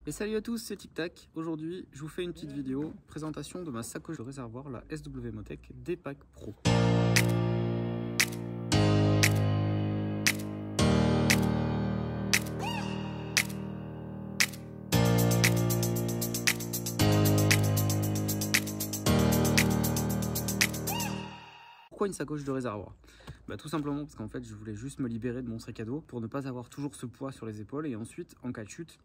Et salut à tous, c'est Tic Tac. Aujourd'hui, je vous fais une petite vidéo présentation de ma sacoche de réservoir, la SW Motech D-Pack Pro. Pourquoi une sacoche de réservoir? Tout simplement parce qu'en fait je voulais juste me libérer de mon sac à dos pour ne pas avoir toujours ce poids sur les épaules, et ensuite en cas de chute,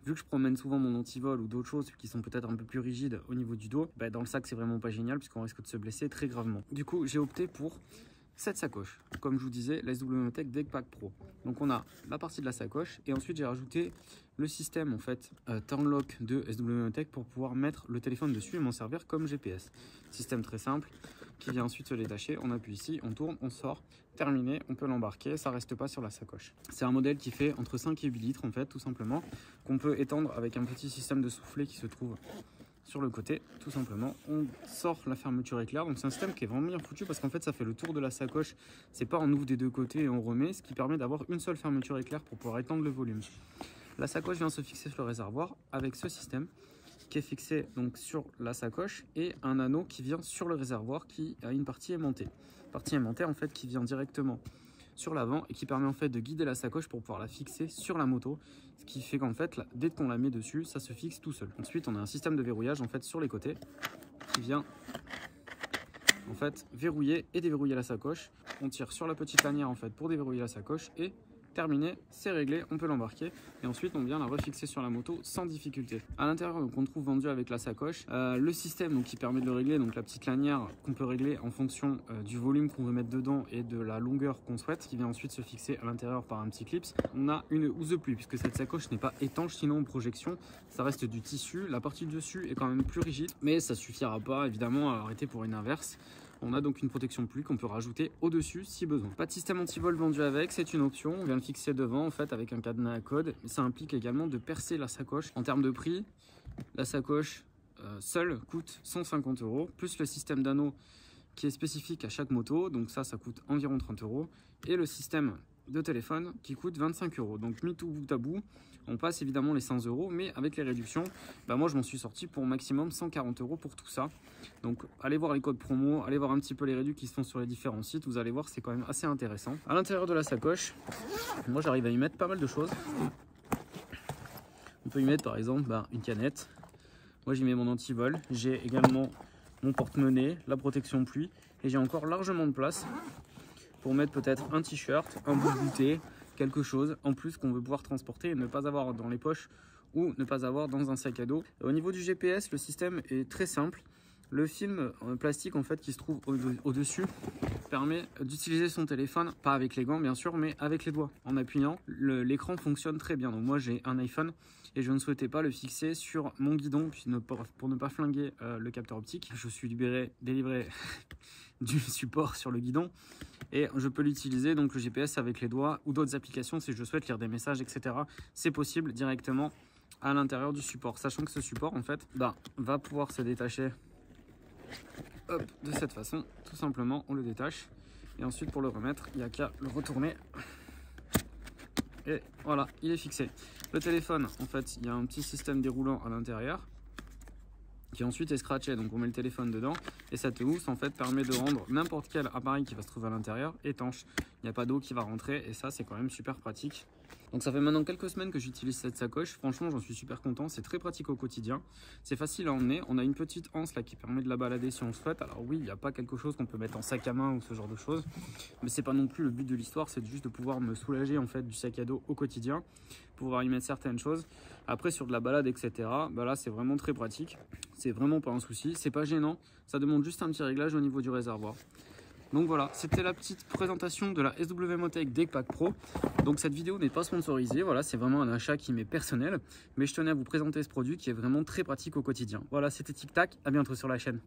vu que je promène souvent mon antivol ou d'autres choses qui sont peut-être un peu plus rigides au niveau du dos, dans le sac c'est vraiment pas génial puisqu'on risque de se blesser très gravement. Du coup j'ai opté pour cette sacoche, comme je vous disais, la SW Motech D-Pack Pro. Donc on a la partie de la sacoche et ensuite j'ai rajouté le système en fait Turn Lock de SW Motech pour pouvoir mettre le téléphone dessus et m'en servir comme GPS. Système très simple qui vient ensuite se détacher, on appuie ici, on tourne, on sort, terminé, on peut l'embarquer, ça reste pas sur la sacoche. C'est un modèle qui fait entre 5 et 8 litres en fait, tout simplement, qu'on peut étendre avec un petit système de soufflet qui se trouve sur le côté. Tout simplement, on sort la fermeture éclair, donc c'est un système qui est vraiment bien foutu parce qu'en fait ça fait le tour de la sacoche, c'est pas on ouvre des deux côtés et on remet, ce qui permet d'avoir une seule fermeture éclair pour pouvoir étendre le volume. La sacoche vient se fixer sur le réservoir avec ce système qui est fixé donc sur la sacoche et un anneau qui vient sur le réservoir qui a une partie aimantée. Partie aimantée en fait qui vient directement sur l'avant et qui permet en fait de guider la sacoche pour pouvoir la fixer sur la moto, ce qui fait qu'en fait dès qu'on la met dessus ça se fixe tout seul. Ensuite on a un système de verrouillage en fait sur les côtés qui vient en fait verrouiller et déverrouiller la sacoche. On tire sur la petite lanière en fait pour déverrouiller la sacoche et terminé, c'est réglé, on peut l'embarquer et ensuite on vient la refixer sur la moto sans difficulté. À l'intérieur donc on trouve vendu avec la sacoche le système donc qui permet de le régler, donc la petite lanière qu'on peut régler en fonction du volume qu'on veut mettre dedans et de la longueur qu'on souhaite, qui vient ensuite se fixer à l'intérieur par un petit clips. On a une housse de pluie puisque cette sacoche n'est pas étanche, sinon en projection ça reste du tissu. La partie dessus est quand même plus rigide, mais ça suffira pas évidemment à arrêter pour une inverse. On a donc une protection de pluie qu'on peut rajouter au-dessus si besoin. Pas de système anti-vol vendu avec, c'est une option. On vient le fixer devant en fait avec un cadenas à code. Mais ça implique également de percer la sacoche. En termes de prix, la sacoche seule coûte 150 €, plus le système d'anneau qui est spécifique à chaque moto. Donc ça coûte environ 30 €. Et le système de téléphone qui coûte 25 €. Donc mis tout bout à bout, on passe évidemment les 100 €, mais avec les réductions, moi je m'en suis sorti pour maximum 140 € pour tout ça. Donc allez voir les codes promo, allez voir un petit peu les réductions qui se font sur les différents sites, vous allez voir, c'est quand même assez intéressant. À l'intérieur de la sacoche, moi j'arrive à y mettre pas mal de choses. On peut y mettre par exemple une canette. Moi j'y mets mon antivol, j'ai également mon porte-monnaie, la protection pluie, et j'ai encore largement de place pour mettre peut-être un t-shirt, un bout de goûter, quelque chose en plus qu'on veut pouvoir transporter et ne pas avoir dans les poches ou ne pas avoir dans un sac à dos. Au niveau du GPS, le système est très simple. Le film en plastique en fait qui se trouve au-dessus permet d'utiliser son téléphone, pas avec les gants bien sûr, mais avec les doigts. En appuyant, l'écran fonctionne très bien. Donc moi j'ai un iPhone et je ne souhaitais pas le fixer sur mon guidon pour ne pas flinguer le capteur optique. Je suis délivré du support sur le guidon et je peux l'utiliser, donc le GPS avec les doigts ou d'autres applications si je souhaite lire des messages, etc. C'est possible directement à l'intérieur du support, sachant que ce support en fait va pouvoir se détacher de cette façon. Tout simplement on le détache et ensuite pour le remettre il n'y a qu'à le retourner et voilà, il est fixé. Le téléphone en fait il y a un petit système déroulant à l'intérieur qui ensuite est scratché, donc on met le téléphone dedans et cette housse en fait permet de rendre n'importe quel appareil qui va se trouver à l'intérieur étanche. Il n'y a pas d'eau qui va rentrer et ça c'est quand même super pratique. Donc ça fait maintenant quelques semaines que j'utilise cette sacoche, franchement j'en suis super content, c'est très pratique au quotidien, c'est facile à emmener, on a une petite anse là qui permet de la balader si on le souhaite. Alors oui, il n'y a pas quelque chose qu'on peut mettre en sac à main ou ce genre de choses, mais c'est pas non plus le but de l'histoire, c'est juste de pouvoir me soulager en fait du sac à dos au quotidien, pouvoir y mettre certaines choses. Après sur de la balade etc, là c'est vraiment très pratique, c'est vraiment pas un souci, c'est pas gênant, ça demande juste un petit réglage au niveau du réservoir. Donc voilà, c'était la petite présentation de la SW Motech D-Pack Pro. Donc cette vidéo n'est pas sponsorisée, voilà, c'est vraiment un achat qui m'est personnel. Mais je tenais à vous présenter ce produit qui est vraiment très pratique au quotidien. Voilà, c'était Tic Tac, à bientôt sur la chaîne.